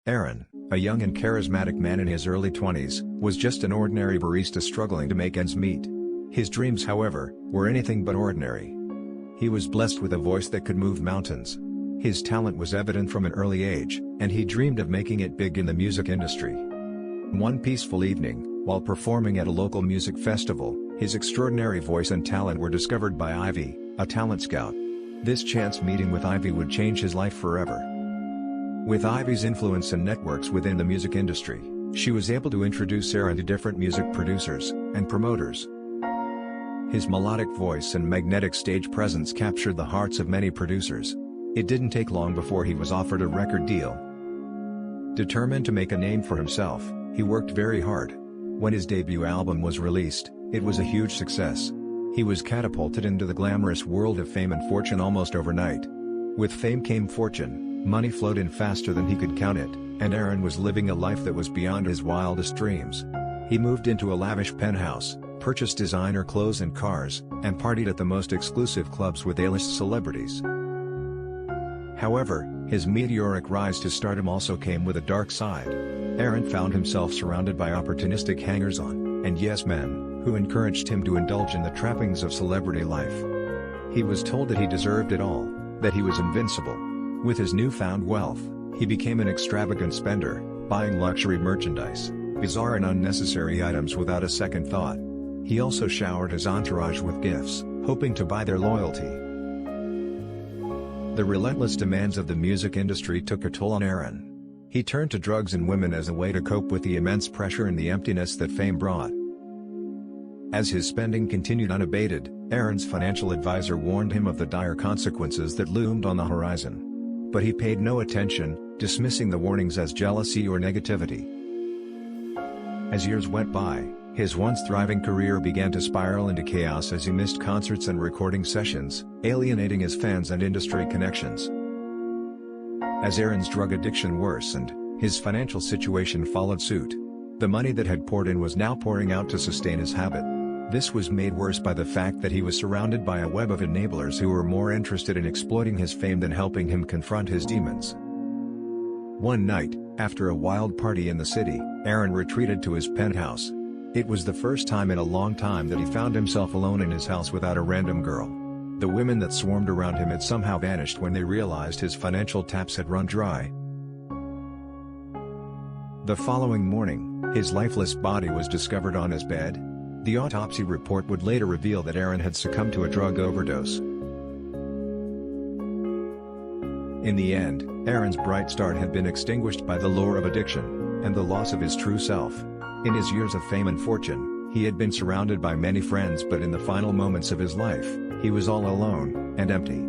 Aaron, a young and charismatic man in his early 20s, was just an ordinary barista struggling to make ends meet. His dreams, however, were anything but ordinary. He was blessed with a voice that could move mountains. His talent was evident from an early age, and he dreamed of making it big in the music industry. One peaceful evening, while performing at a local music festival, his extraordinary voice and talent were discovered by Ivy, a talent scout. This chance meeting with Ivy would change his life forever. With Ivy's influence and networks within the music industry, she was able to introduce Aaron to different music producers and promoters. His melodic voice and magnetic stage presence captured the hearts of many producers. It didn't take long before he was offered a record deal. Determined to make a name for himself, he worked very hard. When his debut album was released, it was a huge success. He was catapulted into the glamorous world of fame and fortune almost overnight. With fame came fortune. Money flowed in faster than he could count it, and Aaron was living a life that was beyond his wildest dreams. He moved into a lavish penthouse, purchased designer clothes and cars, and partied at the most exclusive clubs with A-list celebrities. However, his meteoric rise to stardom also came with a dark side. Aaron found himself surrounded by opportunistic hangers-on, and yes-men, who encouraged him to indulge in the trappings of celebrity life. He was told that he deserved it all, that he was invincible. With his newfound wealth, he became an extravagant spender, buying luxury merchandise, bizarre and unnecessary items without a second thought. He also showered his entourage with gifts, hoping to buy their loyalty. The relentless demands of the music industry took a toll on Aaron. He turned to drugs and women as a way to cope with the immense pressure and the emptiness that fame brought. As his spending continued unabated, Aaron's financial advisor warned him of the dire consequences that loomed on the horizon. But he paid no attention, dismissing the warnings as jealousy or negativity. As years went by, his once thriving career began to spiral into chaos as he missed concerts and recording sessions, alienating his fans and industry connections. As Aaron's drug addiction worsened, his financial situation followed suit. The money that had poured in was now pouring out to sustain his habit. This was made worse by the fact that he was surrounded by a web of enablers who were more interested in exploiting his fame than helping him confront his demons. One night, after a wild party in the city, Aaron retreated to his penthouse. It was the first time in a long time that he found himself alone in his house without a random girl. The women that swarmed around him had somehow vanished when they realized his financial taps had run dry. The following morning, his lifeless body was discovered on his bed. The autopsy report would later reveal that Aaron had succumbed to a drug overdose. In the end, Aaron's bright start had been extinguished by the lure of addiction, and the loss of his true self. In his years of fame and fortune, he had been surrounded by many friends, but in the final moments of his life, he was all alone, and empty.